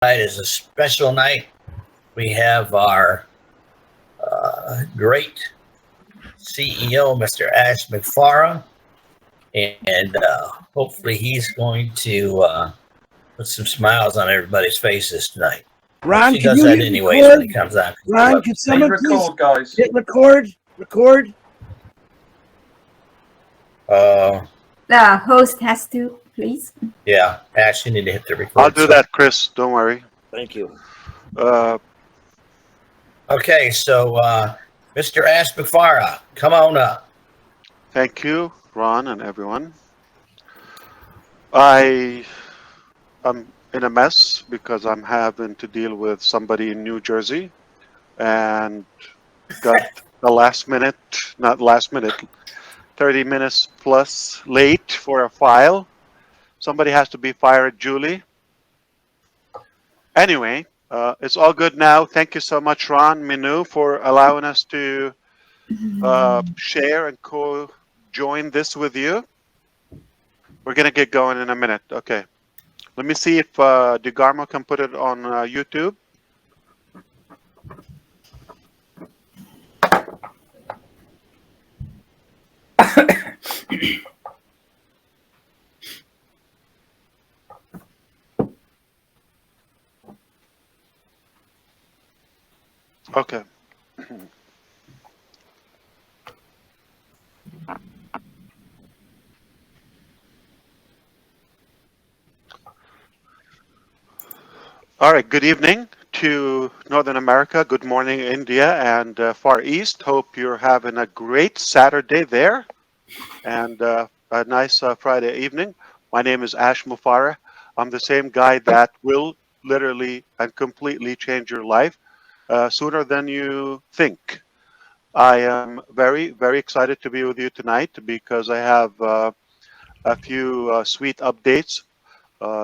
Tonight is a special night. We have our great CEO, Mr. Ash Mufareh, and hopefully he's going to put some smiles on everybody's faces tonight. Ron, he does that anyways when he comes on. Ron, can someone record, guys? Hit record? Record. The host has to, please. Yeah, Ash, you need to hit the record. I'll do that, Chris. Don't worry. Thank you. Okay, so Mr. Ash Mufareh, come on up. Thank you, Ron and everyone. I am in a mess because I'm having to deal with somebody in New Jersey and got the last minute, not last minute, 30 minutes plus late for a file. Somebody has to be fired, Julie. Anyway, it's all good now. Thank you so much, Ron, Minu, for allowing us to share and co-join this with you. We're going to get going in a minute. Okay. Let me see if DeGarmo can put it on YouTube. Okay. All right. Good evening to Northern America. Good morning, India and Far East. Hope you're having a great Saturday there and a nice Friday evening. My name is Ash Mufareh. I'm the same guy that will literally and completely change your life sooner than you think. I am very, very excited to be with you tonight because I have a few sweet updates.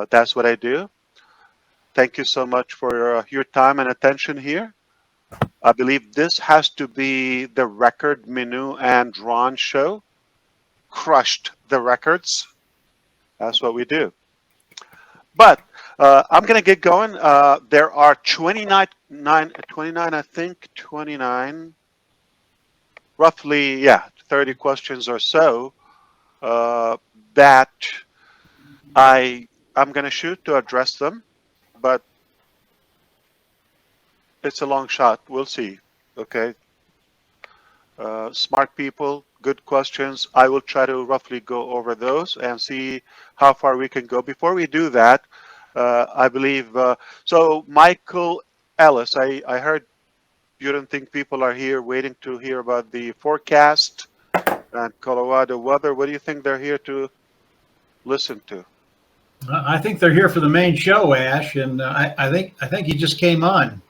That's what I do. Thank you so much for your time and attention here. I believe this has to be the record Minu and Ron show. Crushed the records. That's what we do. But I'm going to get going. There are 29, I think, 29, roughly, yeah, 30 questions or so that I'm going to shoot to address them. But it's a long shot. We'll see. Okay. Smart people, good questions. I will try to roughly go over those and see how far we can go. Before we do that, I believe, so Michael Ellis, I heard you don't think people are here waiting to hear about the forecast and Colorado weather. What do you think they're here to listen to? I think they're here for the main show, Ash, and I think he just came on.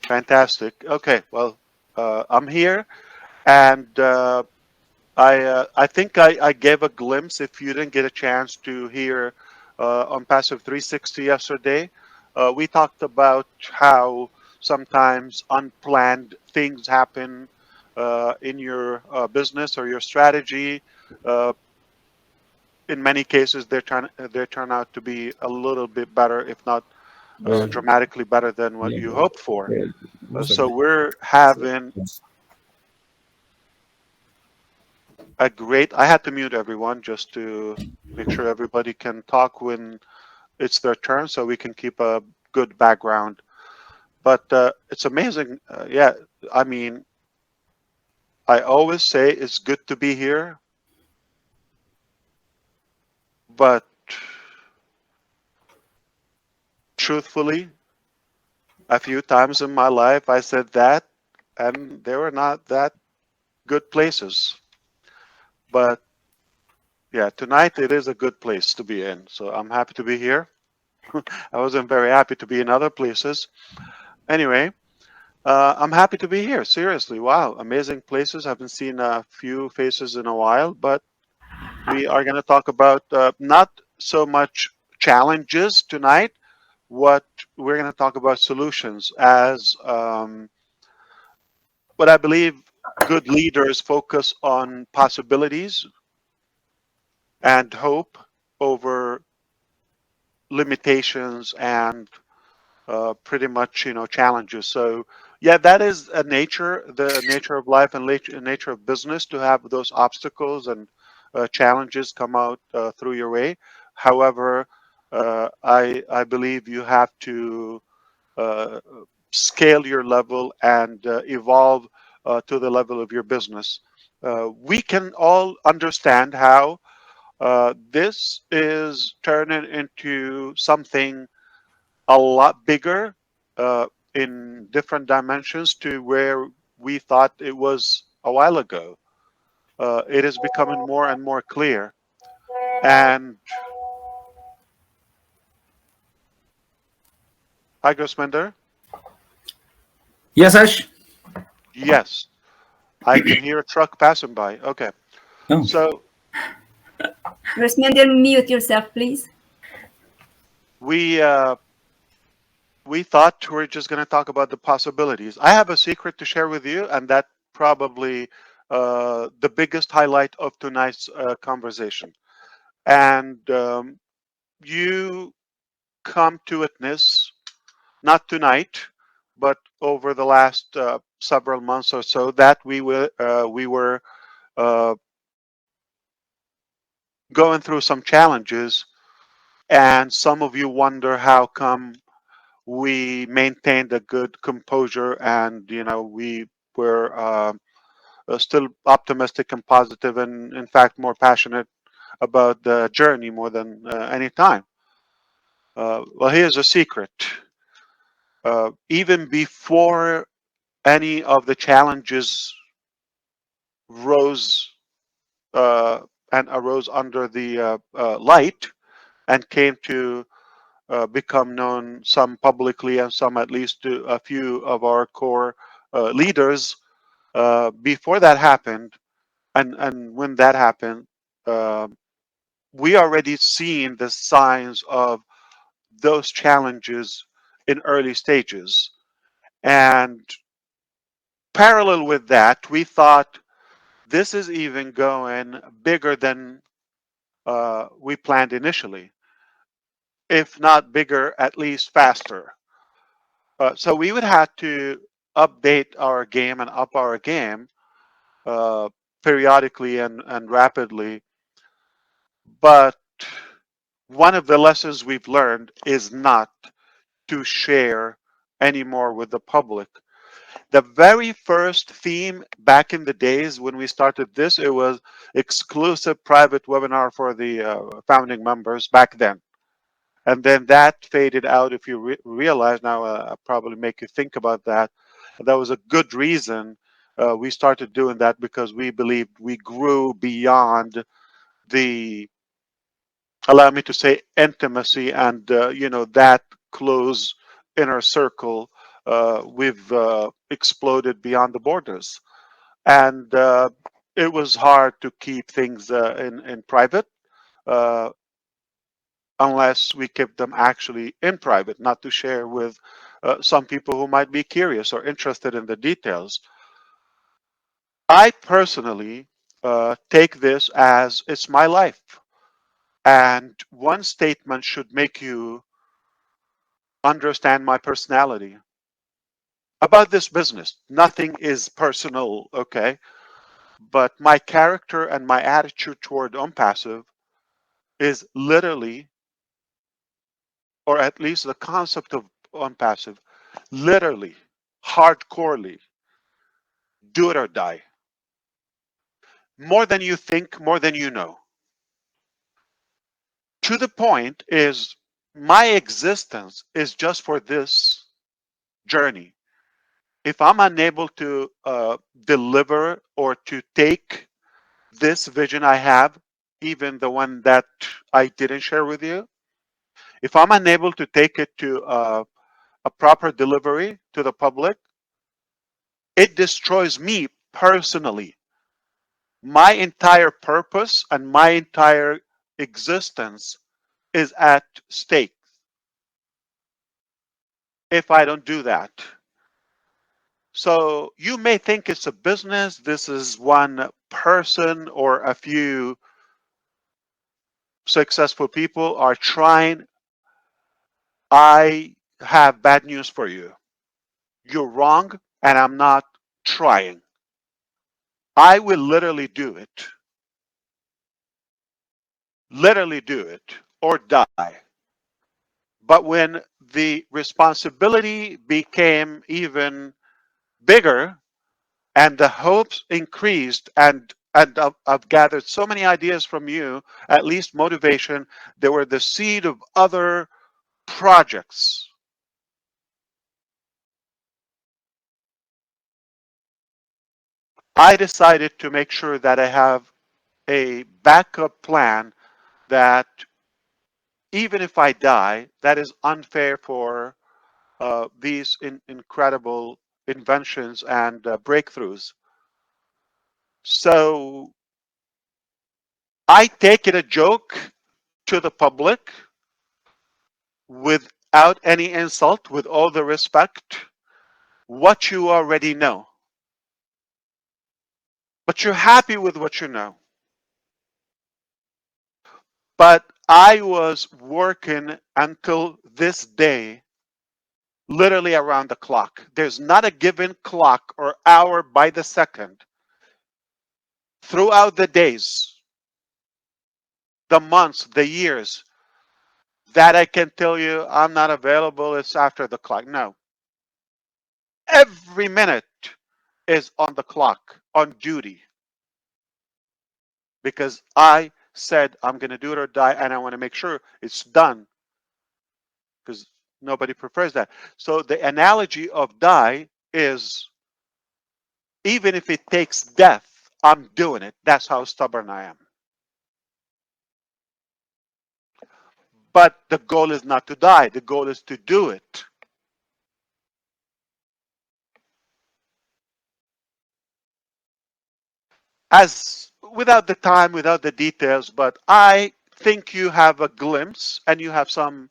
Fantastic. Okay, well, I'm here, and I think I gave a glimpse. If you didn't get a chance to hear ONPASSIVE 360 yesterday, we talked about how sometimes unplanned things happen in your business or your strategy. In many cases, they turn out to be a little bit better, if not dramatically better than what you hoped for. So we're having a great. I had to mute everyone just to make sure everybody can talk when it's their turn, so we can keep a good background. But it's amazing. Yeah, I mean, I always say it's good to be here. But truthfully, a few times in my life I said that, and they were not that good places. But yeah, tonight it is a good place to be in. So I'm happy to be here. I wasn't very happy to be in other places. Anyway, I'm happy to be here. Seriously, wow, amazing places. I haven't seen a few faces in a while, but we are going to talk about not so much challenges tonight. What we're going to talk about solutions as what I believe good leaders focus on possibilities and hope over limitations and pretty much, challenges. So yeah, that is the nature of life and nature of business, to have those obstacles and challenges come out through your way. However, I believe you have to uh, scale your level and evolve to the level of your business. We can all understand how this is turning into something a lot bigger in different dimensions to where we thought it was a while ago. It is becoming more and more clear. And hi, Grossmender. Yes, Ash. Yes, I can hear a truck passing by. Okay. Oh. So Rosmander, mute yourself, please. we thought we're just going to talk about the possibilities. I have a secret to share with you, and that probably the biggest highlight of tonight's conversation. And you come to witness, not tonight, but over the last several months or so, that we were going through some challenges, and some of you wonder how come we maintained a good composure, and we were still optimistic and positive, and in fact more passionate about the journey more than any time. Well, here's a secret. Even before any of the challenges rose and arose under the light and came to become known, some publicly and some at least to a few of our core leaders, before that happened, and when that happened, we already seen the signs of those challenges in early stages. And parallel with that, we thought this is even going bigger than we planned initially. If not bigger, at least faster. So we would have to update our game and up our game periodically and rapidly. But one of the lessons we've learned is not to share anymore with the public. The very first theme back in the days when we started this, it was exclusive private webinar for the founding members back then. And then that faded out. If you realize now, I'll probably make you think about that. That was a good reason we started doing that, because we believed we grew beyond the, allow me to say, intimacy and that close inner circle. We've exploded beyond the borders, and it was hard to keep things in private unless we kept them actually in private, not to share with some people who might be curious or interested in the details. I personally take this as it's my life. And one statement should make you understand my personality about this business. Nothing is personal, okay? But my character and my attitude toward ONPASSIVE is literally, or at least the concept of ONPASSIVE, literally, hardcorely, do it or die. More than you think, more than you know. To the point is, my existence is just for this journey. If I'm unable to deliver or to take this vision I have, even the one that I didn't share with you, if I'm unable to take it to a proper delivery to the public, it destroys me personally. My entire purpose and my entire existence is at stake if I don't do that. So you may think it's a business. This is one person or a few successful people are trying. I have bad news for you. You're wrong, and I'm not trying. I will literally do it. Literally do it or die. But when the responsibility became even bigger and the hopes increased, and I've gathered so many ideas from you, at least motivation, they were the seed of other projects. I decided to make sure that I have a backup plan that even if I die, that is unfair for these incredible inventions and breakthroughs. So I take it a joke to the public without any insult, with all the respect, what you already know. But you're happy with what you know. But I was working until this day, literally around the clock. There's not a given clock or hour by the second throughout the days, the months, the years, that I can tell you I'm not available, it's after the clock. No. Every minute is on the clock, on duty. Because I said I'm going to do it or die, and I want to make sure it's done. Because nobody prefers that. So the analogy of die is, even if it takes death, I'm doing it. That's how stubborn I am. But the goal is not to die. The goal is to do it. As without the time, without the details, but I think you have a glimpse and you have some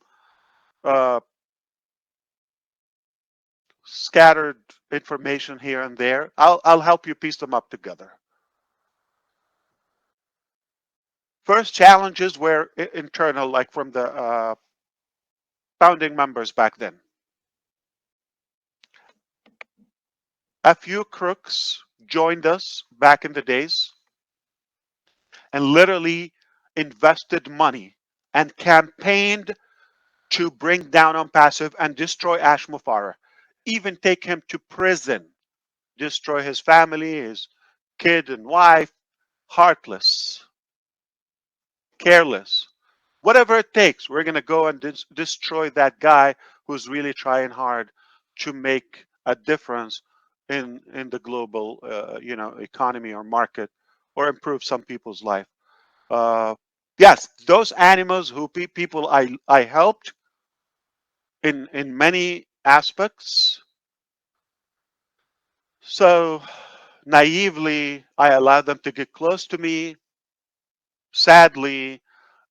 scattered information here and there. I'll help you piece them up together. First challenges were internal, like from the founding members back then. A few crooks joined us back in the days and literally invested money and campaigned to bring down ONPASSIVE and destroy Ash Mufareh, even take him to prison, destroy his family, his kid and wife, heartless, careless. Whatever it takes, we're going to go and destroy that guy who's really trying hard to make a difference in the global economy or market, or improve some people's life. Yes, those animals who people I helped in many aspects. So naively, I allowed them to get close to me. Sadly,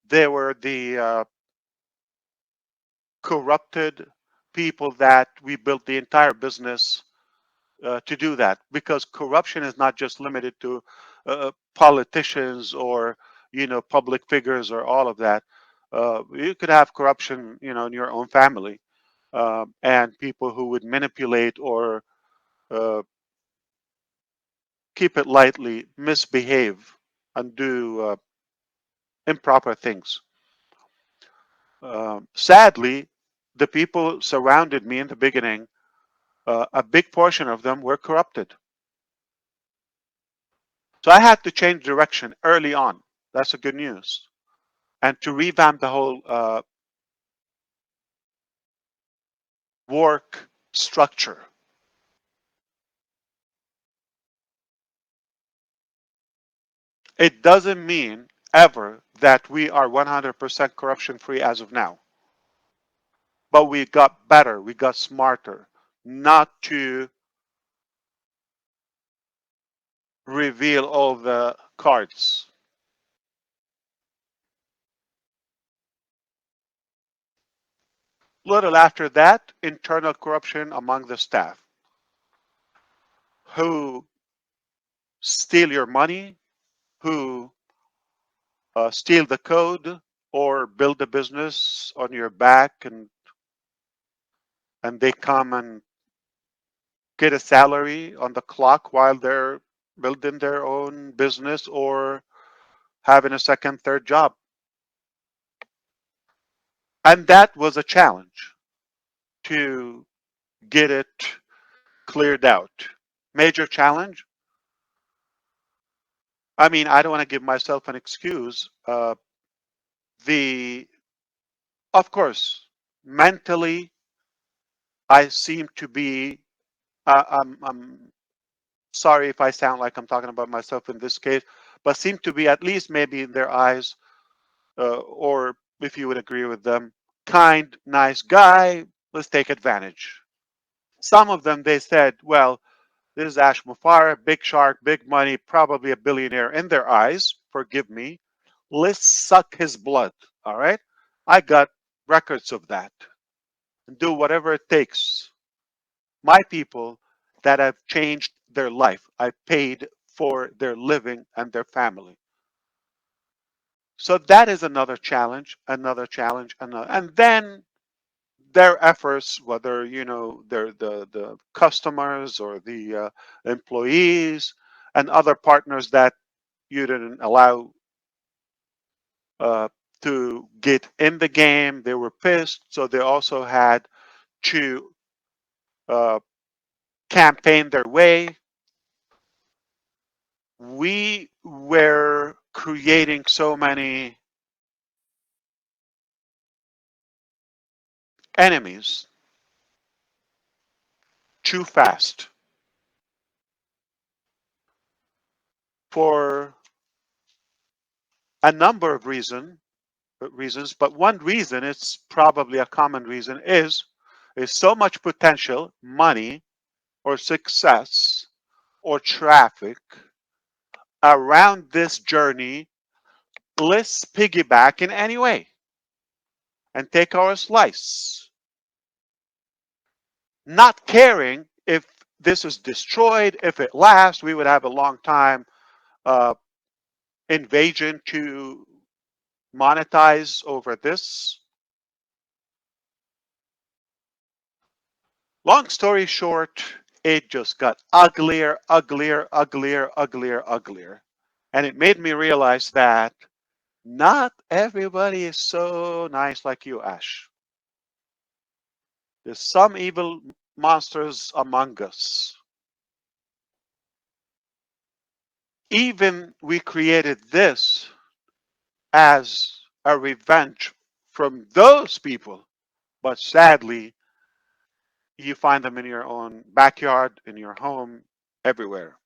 they were the corrupted people that we built the entire business to do that, because corruption is not just limited to politicians or public figures or all of that. You could have corruption in your own family, and people who would manipulate or keep it lightly, misbehave and do improper things. Sadly, the people surrounded me in the beginning, a big portion of them were corrupted. So I had to change direction early on. That's the good news. And to revamp the whole work structure. It doesn't mean ever that we are 100% corruption free as of now. But we got better, we got smarter, not to reveal all the cards. Little after that, internal corruption among the staff who steal your money, who steal the code or build a business on your back and and they come and get a salary on the clock while they're building their own business or having a second, third job. And that was a challenge to get it cleared out. Major challenge. I mean, I don't want to give myself an excuse. Of course, mentally, I seem to be, I'm sorry if I sound like I'm talking about myself in this case, but seem to be, at least maybe in their eyes, or if you would agree with them, kind, nice guy, let's take advantage. Some of them, they said, well, this is Ash Mufareh, big shark, big money, probably a billionaire in their eyes, forgive me. Let's suck his blood, all right? I got records of that. And do whatever it takes. My people that have changed their life, I paid for their living and their family. So that is another challenge, another. And then their efforts, whether, you know, they're the customers or the employees and other partners that you didn't allow to get in the game, they were pissed. So they also had to campaign their way. We were creating so many enemies too fast for a number of reasons, but one reason, it's probably a common reason, is so much potential, money or success or traffic around this journey. Let's piggyback in any way and take our slice, not caring if this is destroyed. If it lasts, we would have a long time invasion to monetize over this. Long story short, it just got uglier, uglier, uglier, uglier, uglier. And it made me realize that not everybody is so nice like you, Ash. There's some evil monsters among us. Even we created this as a revenge from those people, but sadly, you find them in your own backyard, in your home, everywhere.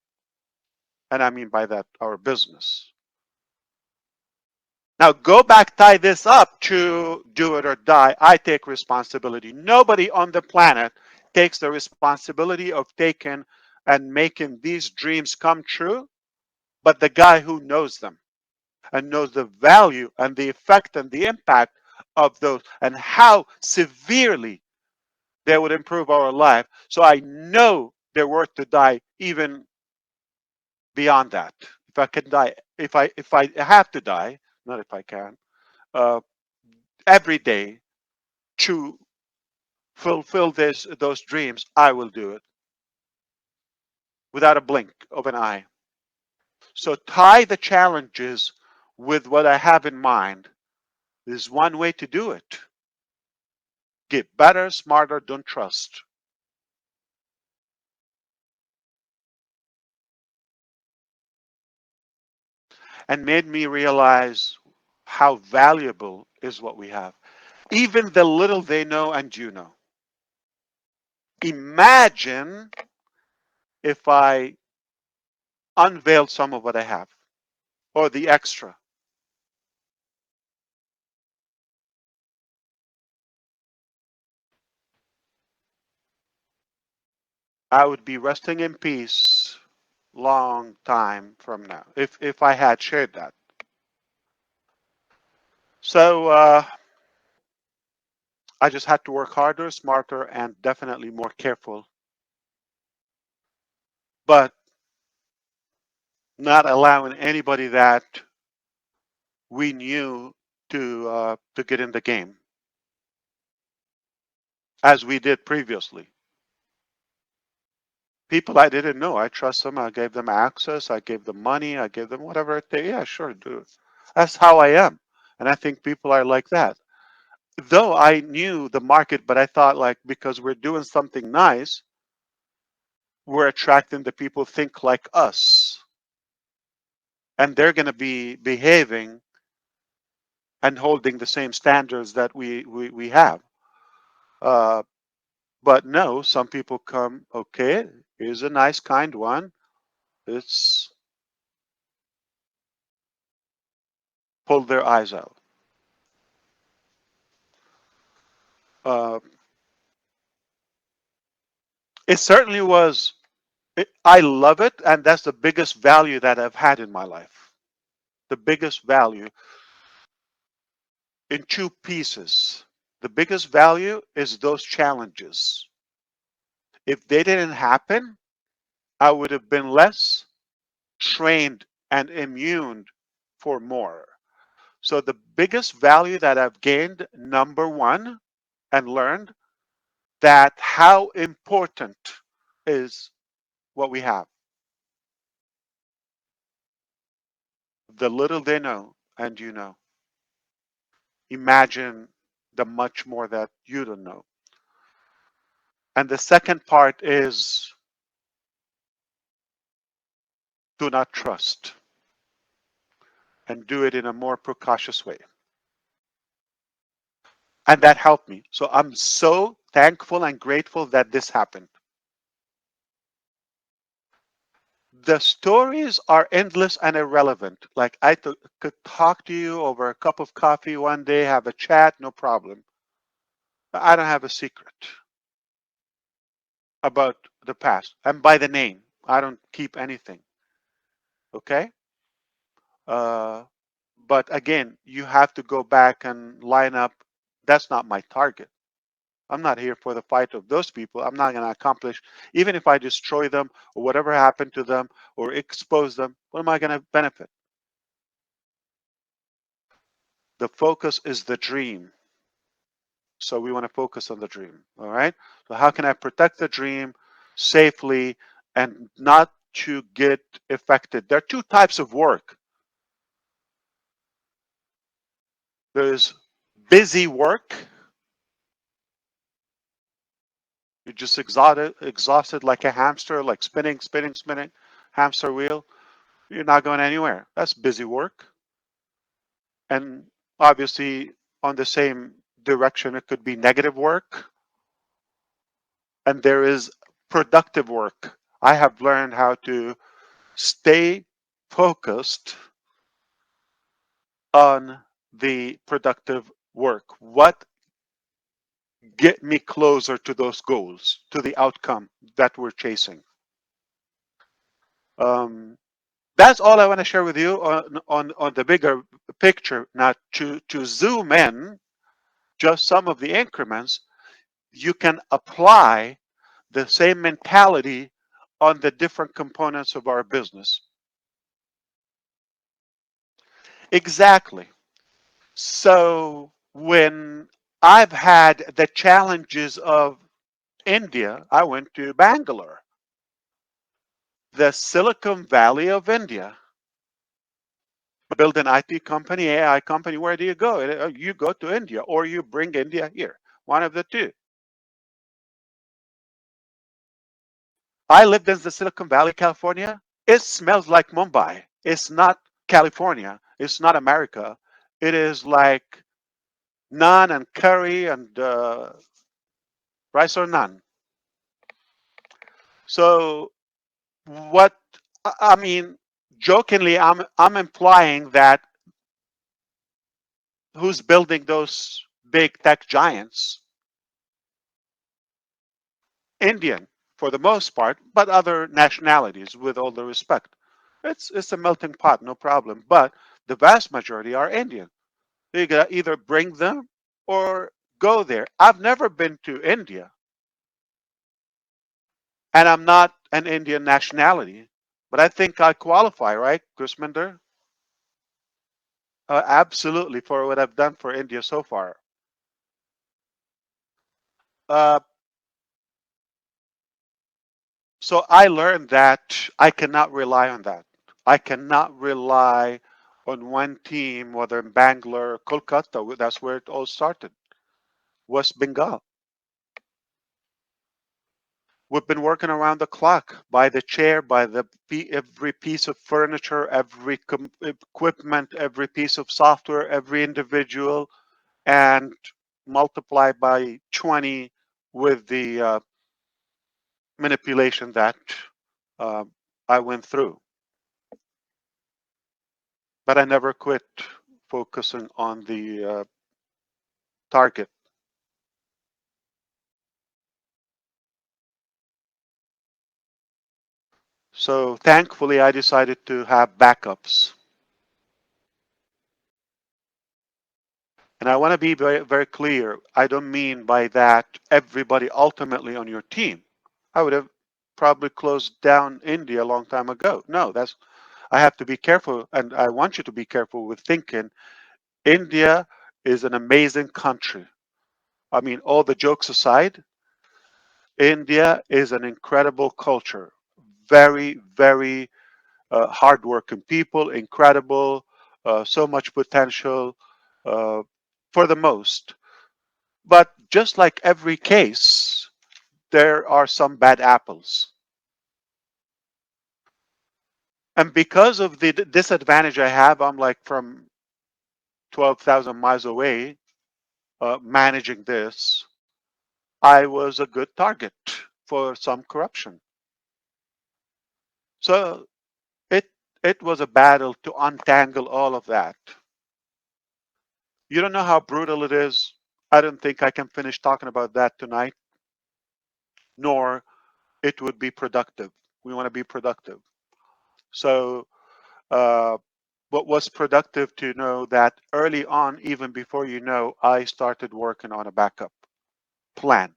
And I mean by that, our business. Now go back, tie this up to do it or die. I take responsibility. Nobody on the planet takes the responsibility of taking and making these dreams come true, but the guy who knows them and knows the value and the effect and the impact of those and how severely they would improve our life. So I know they're worth to die even beyond that. If I can die, if I have to die, not if I can, every day to fulfill those dreams, I will do it without a blink of an eye. So tie the challenges with what I have in mind. There's one way to do it. Get better, smarter, don't trust. And made me realize how valuable is what we have. Even the little they know and you know. Imagine if I unveiled some of what I have or the extra. I would be resting in peace long time from now if I had shared that. So I just had to work harder, smarter, and definitely more careful. But not allowing anybody that we knew to get in the game. as we did previously. People I didn't know, I trust them. I gave them access. I gave them money. I gave them whatever it takes. Yeah, sure, do it. That's how I am. And I think people are like that. Though I knew the market, but I thought like, because we're doing something nice, we're attracting the people who think like us. And they're going to be behaving and holding the same standards that we have. But no, some people come, okay, here's a nice, kind one. It's pull their eyes out. It certainly was. I love it, and that's the biggest value that I've had in my life. The biggest value in two pieces. The biggest value is those challenges. If they didn't happen, I would have been less trained and immune for more. So the biggest value that I've gained, number one, and learned that how important is what we have. The little they know, and you know. Imagine the much more that you don't know. And the second part is do not trust and do it in a more precautious way. And that helped me. So I'm so thankful and grateful that this happened. The stories are endless and irrelevant. Like I could talk to you over a cup of coffee one day, have a chat, no problem. I don't have a secret about the past. And by the name, I don't keep anything. Okay? But again, you have to go back and line up. That's not my target. I'm not here for the fight of those people. I'm not going to accomplish, even if I destroy them or whatever happened to them or expose them, what am I going to benefit? The focus is the dream. So we want to focus on the dream. All right. So how can I protect the dream safely and not to get affected? There are two types of work. There's busy work. You're just exhausted like a hamster, like spinning, hamster wheel. You're not going anywhere. That's busy work. And obviously, on the same direction, it could be negative work. And there is productive work. I have learned how to stay focused on the productive work. What get me closer to those goals, to the outcome that we're chasing? That's all I want to share with you on the bigger picture. Now, to zoom in just some of the increments, you can apply the same mentality on the different components of our business. Exactly. So when I've had the challenges of India, I went to Bangalore, the Silicon Valley of India. Build an IT company, AI company, where do you go? You go to India or you bring India here, one of the two. I lived in the Silicon Valley, California. It smells like Mumbai. It's not California. It's not America. It is like naan and curry and rice or naan. So what, I mean, jokingly, I'm implying that who's building those big tech giants? Indian for the most part, but other nationalities, with all the respect. It's a melting pot, no problem. But the vast majority are Indian. You gotta either bring them or go there. I've never been to India, and I'm not an Indian nationality, but I think I qualify, right, Gusminder? Absolutely, for what I've done for India so far. So I learned that I cannot rely on that. I cannot rely on one team, whether in Bangalore or Kolkata. That's where it all started. West Bengal. We've been working around the clock, by the chair, by every piece of furniture, every equipment, every piece of software, every individual, and multiply by 20 with the manipulation that uh, I went through. But I never quit focusing on the target. So thankfully, I decided to have backups. And I want to be very, very clear. I don't mean by that everybody ultimately on your team. I would have probably closed down India a long time ago. No, I have to be careful, and I want you to be careful with thinking India is an amazing country. I mean, all the jokes aside, India is an incredible culture. Very, very hardworking people, incredible, so much potential uh, for the most. But just like every case, there are some bad apples. And because of the disadvantage I have, I'm like from 12,000 miles away managing this. I was a good target for some corruption. So it was a battle to untangle all of that. You don't know how brutal it is. I don't think I can finish talking about that tonight, nor it would be productive. We want to be productive. So what was productive to know that early on, even before you know, I started working on a backup plan.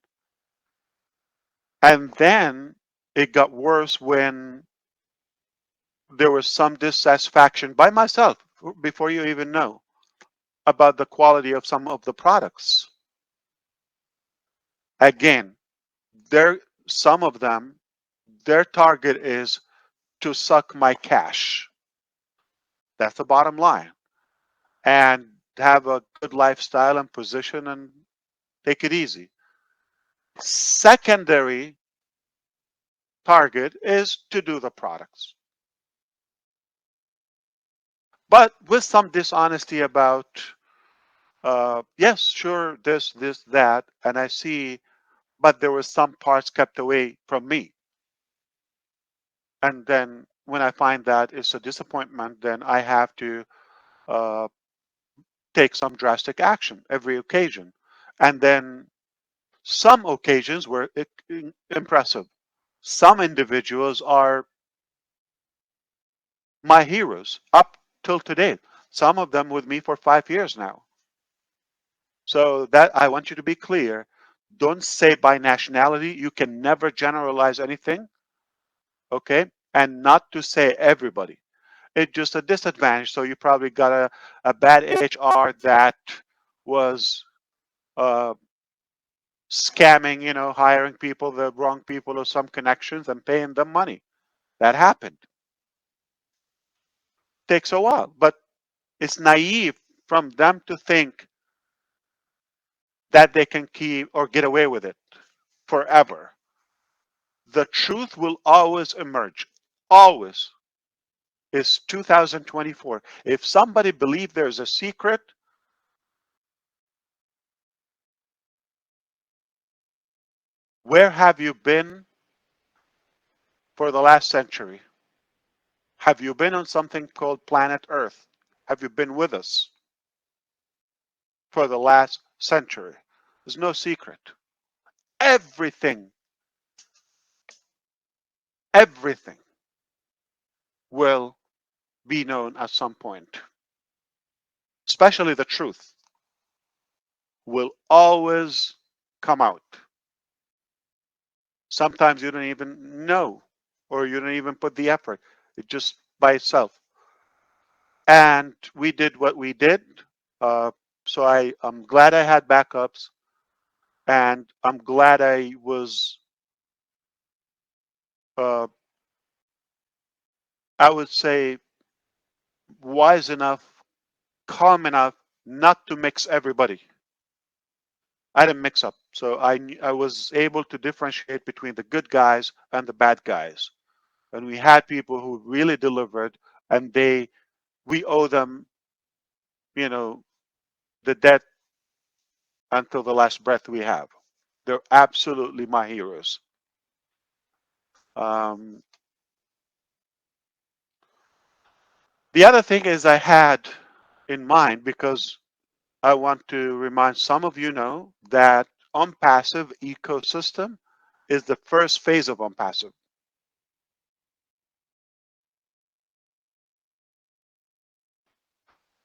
And then it got worse when there was some dissatisfaction by myself, before you even know, about the quality of some of the products. Again, some of them, their target is to suck my cash. That's the bottom line. And have a good lifestyle and position and take it easy. Secondary target is to do the products. But with some dishonesty about, yes, sure, this, that, and I see, but there were some parts kept away from me. And then when I find that it's a disappointment, then I have to take some drastic action every occasion. And then some occasions were impressive. Some individuals are my heroes up till today. Some of them with me for 5 years now. So that I want you to be clear. Don't say by nationality. You can never generalize anything. Okay? And not to say everybody. It's just a disadvantage. So you probably got a bad HR that was scamming, hiring people, the wrong people or some connections and paying them money. That happened. Takes a while, but it's naive from them to think that they can keep or get away with it forever. The truth will always emerge. Always. It's 2024. If somebody believes there's a secret, where have you been for the last century? Have you been on something called planet Earth? Have you been with us for the last century? There's no secret. Everything will be known at some point. Especially the truth will always come out. Sometimes you don't even know, or you don't even put the effort. It just by itself. And we did what we did. So I'm glad I had backups. And I'm glad I was, I would say, wise enough, calm enough not to mix everybody. I didn't mix up. So I was able to differentiate between the good guys and the bad guys. And we had people who really delivered, and we owe them, the debt until the last breath we have. They're absolutely my heroes. The other thing is I had in mind, because I want to remind some of you know that ONPASSIVE ecosystem is the first phase of ONPASSIVE.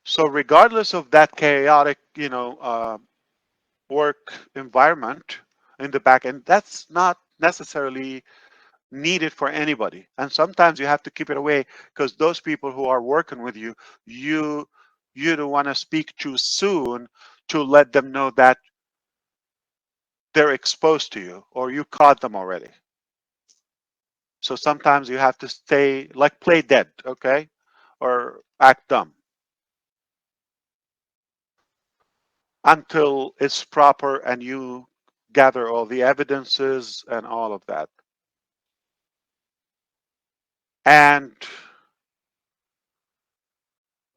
So regardless of that chaotic, work environment in the back end, that's not necessarily needed for anybody. And sometimes you have to keep it away, because those people who are working with you, you don't want to speak too soon to let them know that they're exposed to you or you caught them already. So sometimes you have to stay, like, play dead, okay? Or act dumb until it's proper and you gather all the evidences and all of that. And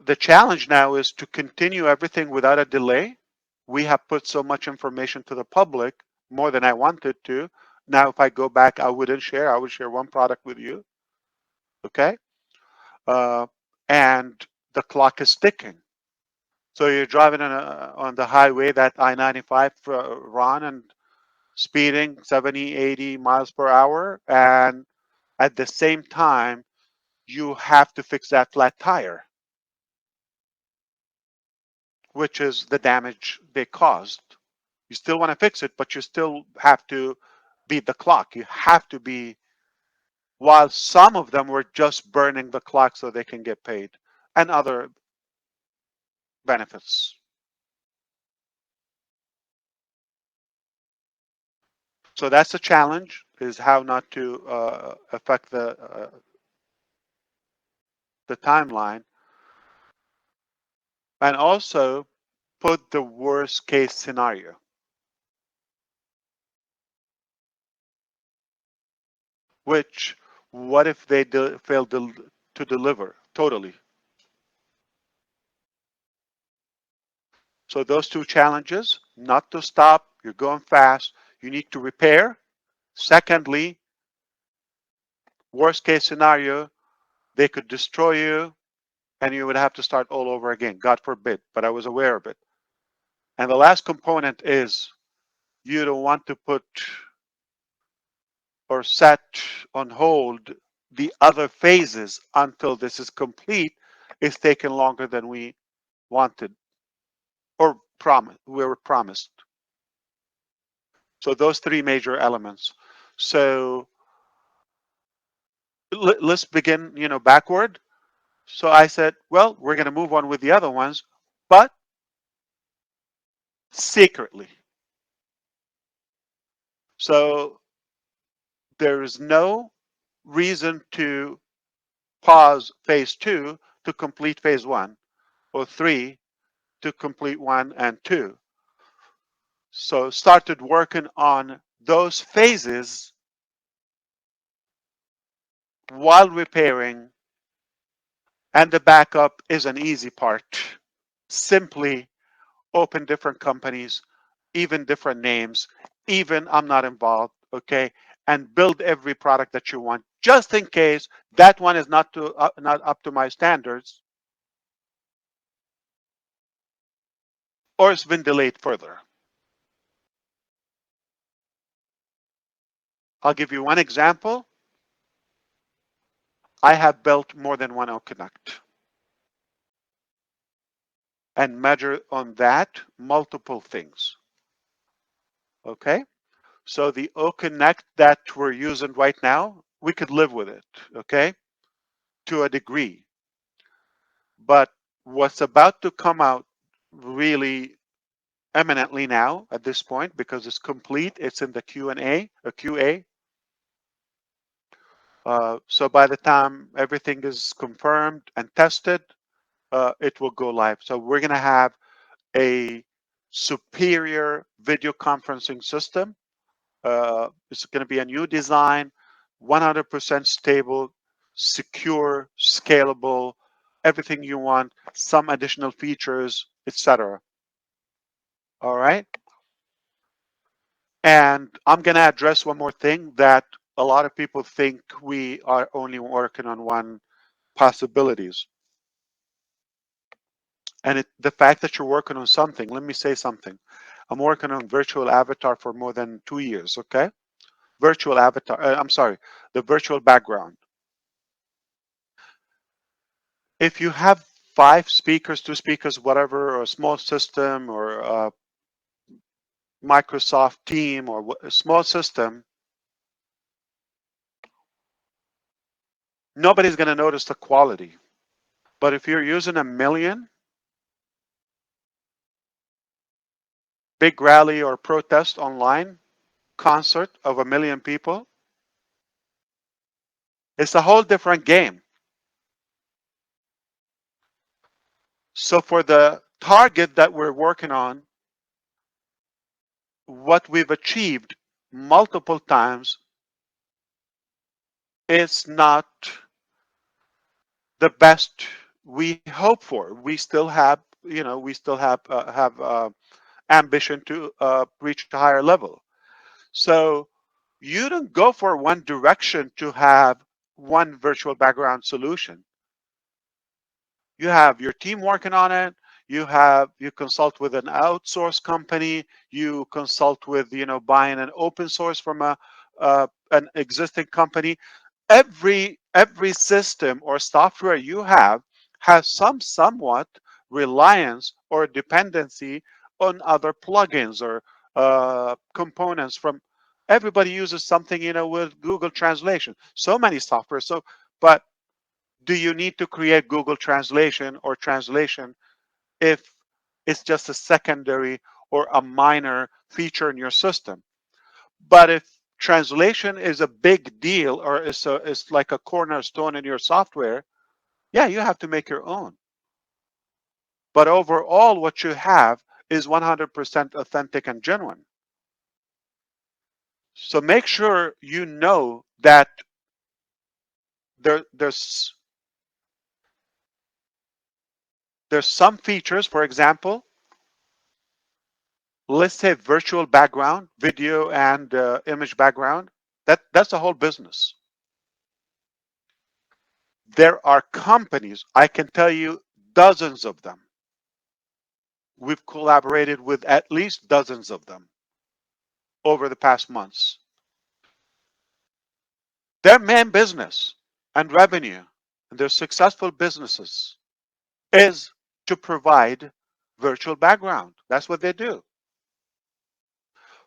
the challenge now is to continue everything without a delay. We have put so much information to the public, more than I wanted to. Now, if I go back, I wouldn't share. I would share one product with you, okay? And the clock is ticking. So you're driving on the highway, that I-95 run, and speeding 70, 80 miles per hour. And at the same time, you have to fix that flat tire, which is the damage they caused. You still want to fix it, but you still have to beat the clock. You have to be, while some of them were just burning the clock so they can get paid and other benefits. So that's the challenge, is how not to affect the timeline, and also put the worst case scenario. Which, what if they fail to deliver totally? So those two challenges: not to stop, you're going fast, you need to repair. Secondly, worst case scenario, they could destroy you and you would have to start all over again, God forbid, but I was aware of it. And the last component is, you don't want to put or set on hold the other phases until this is complete. It's taken longer than we wanted or we were promised. So those three major elements. So let's begin, backward. So I said, well, we're going to move on with the other ones, but secretly. So there is no reason to pause phase 2 to complete phase 1, or 3 to complete 1 and 2. So started working on those phases while repairing, and the backup is an easy part. Simply open different companies, even different names, even I'm not involved, okay, and build every product that you want, just in case that one is not up to my standards, or it's been delayed further. I'll give you one example. I have built more than one OConnect and measure on that multiple things. Okay, so the OConnect that we're using right now, we could live with it, okay, to a degree. But what's about to come out really, eminently now at this point because it's complete. It's in the Q&A, a QA. So by the time everything is confirmed and tested, it will go live. So we're going to have a superior video conferencing system. It's going to be a new design, 100% stable, secure, scalable, everything you want, some additional features, etc. All right. And I'm going to address one more thing that a lot of people think we are only working on one possibilities. And the fact that you're working on something, let me say something. I'm working on virtual avatar for more than 2 years, okay? Virtual avatar, I'm sorry, the virtual background. If you have 5 speakers, 2 speakers, whatever, or a small system or a Microsoft team or a small system, nobody's going to notice the quality. But if you're using 1 million, big rally or protest online, concert of 1 million people, it's a whole different game. So for the target that we're working on, what we've achieved multiple times is not the best we hope for. We still have, we still have ambition to reach a higher level. So you don't go for one direction to have one virtual background solution. You have your team working on it. You consult with an outsourced company. You consult with, buying an open source from an existing company. Every system or software you have has somewhat reliance or dependency on other plugins or components from. Everybody uses something, with Google Translation. So many software. But do you need to create Google Translation or translation if it's just a secondary or a minor feature in your system? But if translation is a big deal or it's like a cornerstone in your software, yeah, you have to make your own. But overall, what you have is 100% authentic and genuine. So make sure you know that there's some features, for example, let's say virtual background, video and image background. That's a whole business. There are companies, I can tell you dozens of them. We've collaborated with at least dozens of them over the past months. Their main business and revenue, and their successful businesses, is to provide virtual background. That's what they do.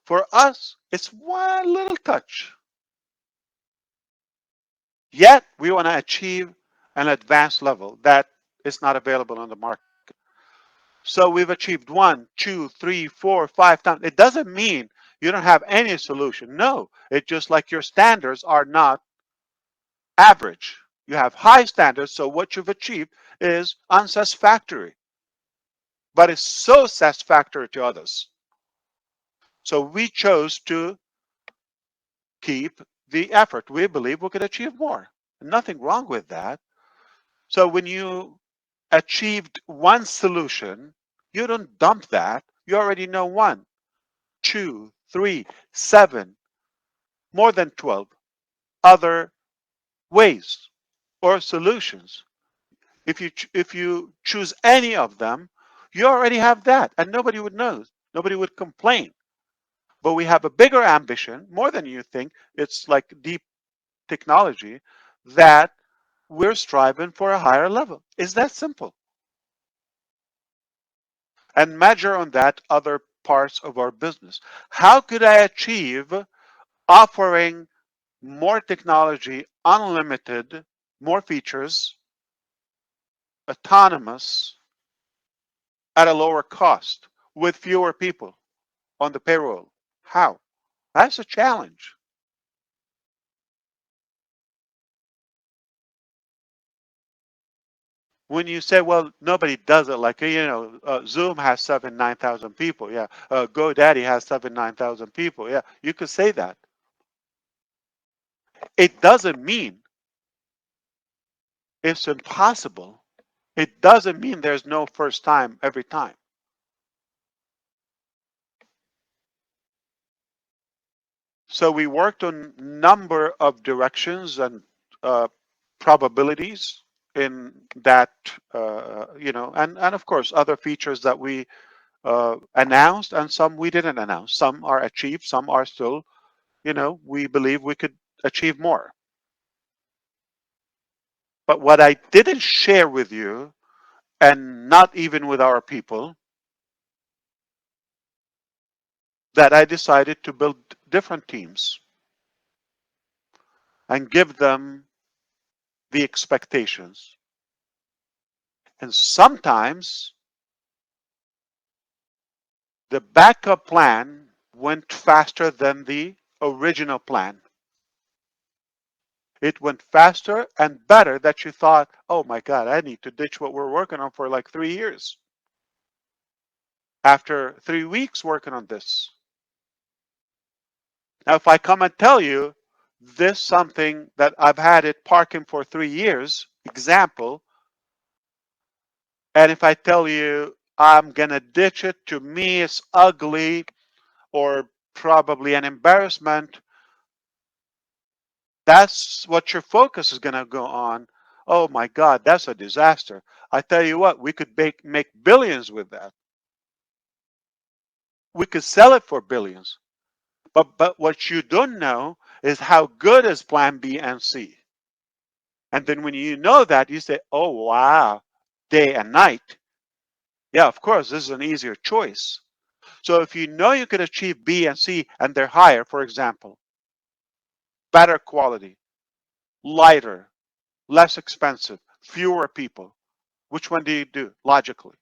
For us, it's one little touch. Yet we want to achieve an advanced level that is not available on the market. So we've achieved 1, 2, 3, 4, 5 times. It doesn't mean you don't have any solution. No, it's just like your standards are not average. You have high standards, so what you've achieved is unsatisfactory. But it's so satisfactory to others. So we chose to keep the effort. We believe we could achieve more. Nothing wrong with that. So when you achieved one solution, you don't dump that. You already know 1, 2, 3, 7, more than 12 other ways or solutions. If you choose any of them, you already have that, and nobody would know. Nobody would complain. But we have a bigger ambition, more than you think. It's like deep technology that we're striving for a higher level. It's that simple. And measure on that other parts of our business. How could I achieve offering more technology, unlimited, more features, autonomous, at a lower cost? with fewer people on the payroll? How? That's a challenge. When you say, well, nobody does it, like, Zoom has 9,000 people. Yeah. GoDaddy has 9,000 people. Yeah. You could say that. It doesn't mean it's impossible. It doesn't mean there's no first time every time. So we worked on a number of directions and probabilities in that, and of course, other features that we announced and some we didn't announce. Some are achieved, some are still, we believe we could achieve more. But what I didn't share with you, and not even with our people, that I decided to build different teams and give them the expectations. And sometimes the backup plan went faster than the original plan. It went faster and better that you thought, oh my God, I need to ditch what we're working on for like 3 years. After 3 weeks working on this. Now, if I come and tell you this something that I've had it parking for 3 years, example, and if I tell you I'm gonna ditch it, to me it's ugly or probably an embarrassment, that's what your focus is gonna go on. Oh my God, that's a disaster. I tell you what, we could make billions with that. We could sell it for billions. But what you don't know is how good is plan B and C. And then when you know that, you say, oh, wow, day and night. Yeah, of course, this is an easier choice. So if you know you can achieve B and C and they're higher, for example, better quality, lighter, less expensive, fewer people, which one do you do logically?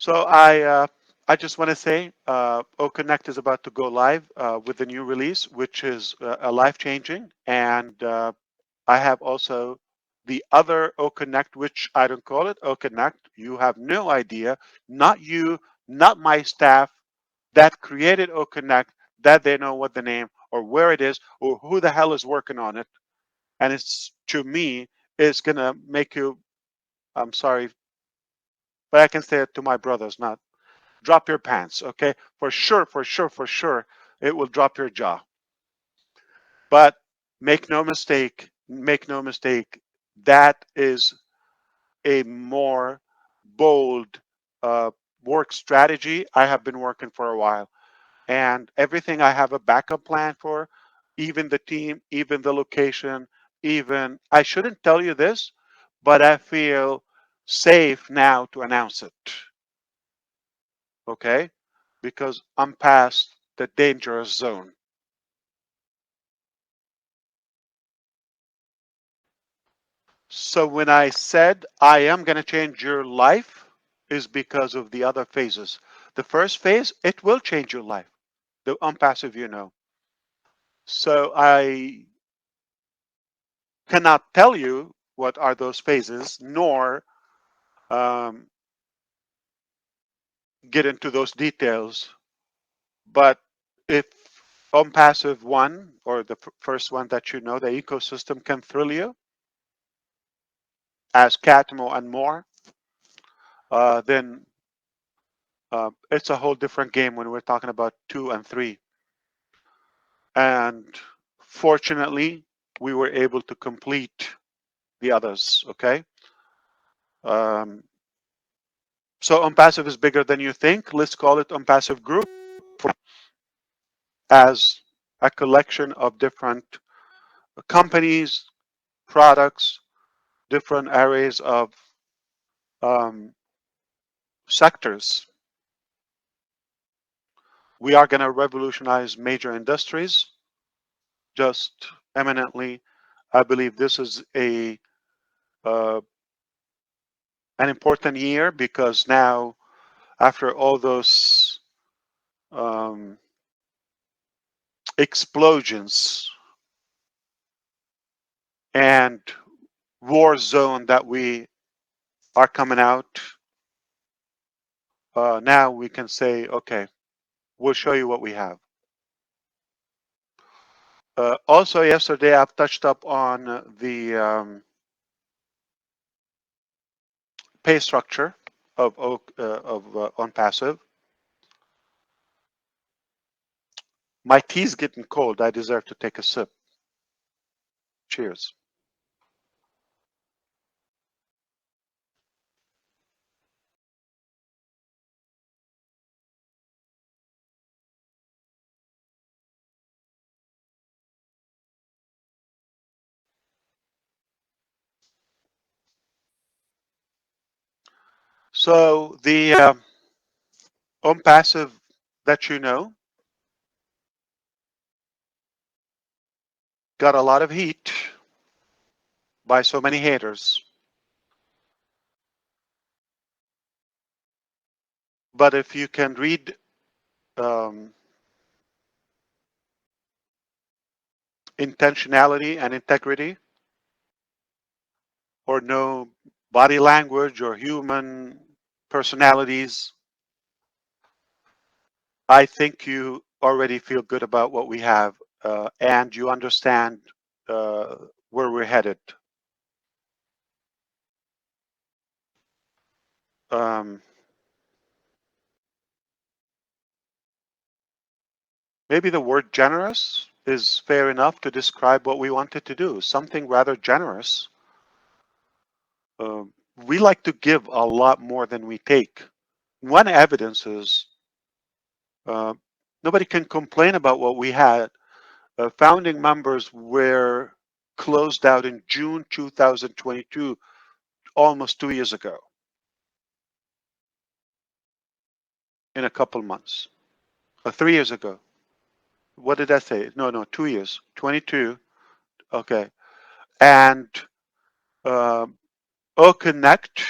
So I just want to say OConnect is about to go live with the new release, which is a life-changing. And I have also the other OConnect, which I don't call it OConnect. You have no idea, not you, not my staff, that created OConnect, that they know what the name or where it is or who the hell is working on it. And it's, to me, it's going to make you, I'm sorry, but I can say it to my brothers, not drop your pants, okay? For sure, for sure, for sure, it will drop your jaw. But make no mistake, that is a more bold work strategy I have been working for a while. And everything I have a backup plan for, even the team, even the location, even, I shouldn't tell you this, but I feel safe now to announce it. Okay? Because I'm past the dangerous zone. So when I said I am going to change your life is because of the other phases. The first phase, it will change your life. The ONPASSIVE, you know. So I cannot tell you what are those phases, nor get into those details. But if ONPASSIVE 1, or the first one that you know, the ecosystem can thrill you, as CATMO and more, then it's a whole different game when we're talking about 2 and 3. And fortunately, we were able to complete the others, okay? So ONPASSIVE is bigger than you think. Let's call it ONPASSIVE Group, as a collection of different companies, products, different areas of sectors. We are going to revolutionize major industries. Just eminently, I believe this is a an important year because now, after all those explosions and war zone that we are coming out, now we can say, okay, we'll show you what we have. Also, yesterday I've touched up on the pay structure of ONPASSIVE. My tea's getting cold. I deserve to take a sip. Cheers. So the ONPASSIVE that you know got a lot of heat by so many haters. But if you can read intentionality and integrity, or know body language or human personalities, I think you already feel good about what we have, and you understand where we're headed. Maybe the word generous is fair enough to describe what we wanted to do, something rather generous. We like to give a lot more than we take. One evidence is nobody can complain about what we had. Founding members were closed out in June 2022, almost 2 years ago, in a couple months. 3 years ago. What did I say? No, 2 years. 22. Okay. And OConnect,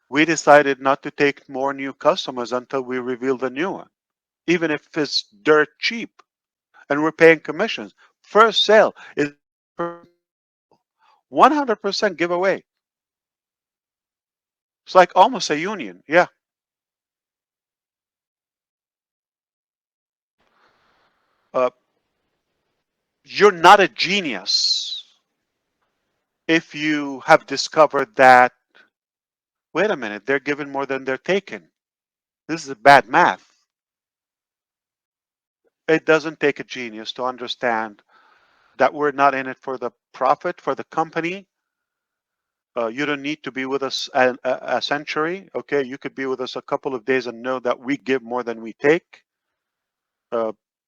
we decided not to take more new customers until we reveal the new one, even if it's dirt cheap. And we're paying commissions. First sale is 100% giveaway. It's like almost a union. Yeah. You're not a genius if you have discovered that, wait a minute, they're giving more than they're taking. This is bad math. It doesn't take a genius to understand that we're not in it for the profit, for the company. You don't need to be with us a century. Okay, you could be with us a couple of days and know that we give more than we take.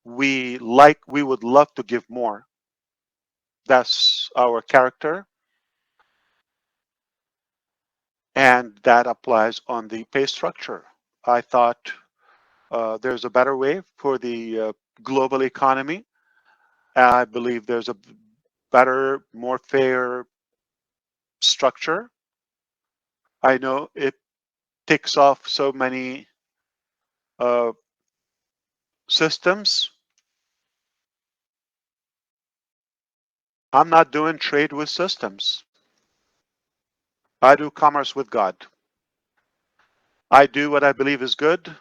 We would love to give more. That's our character. And that applies on the pay structure. I thought there's a better way for the global economy. I believe there's a better, more fair structure. I know it ticks off so many systems. I'm not doing trade with systems. I do commerce with God. I do what I believe is good.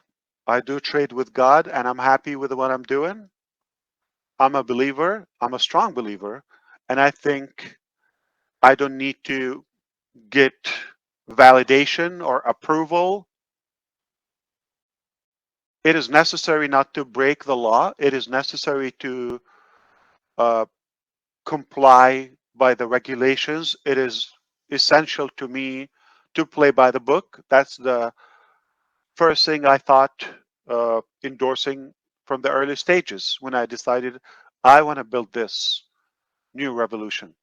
I do trade with God, and I'm happy with what I'm doing. I'm a believer. I'm a strong believer. And I think I don't need to get validation or approval. It is necessary not to break the law. It is necessary to comply by the regulations. It is essential to me to play by the book. That's the first thing I thought endorsing from the early stages when I decided I want to build this new revolution.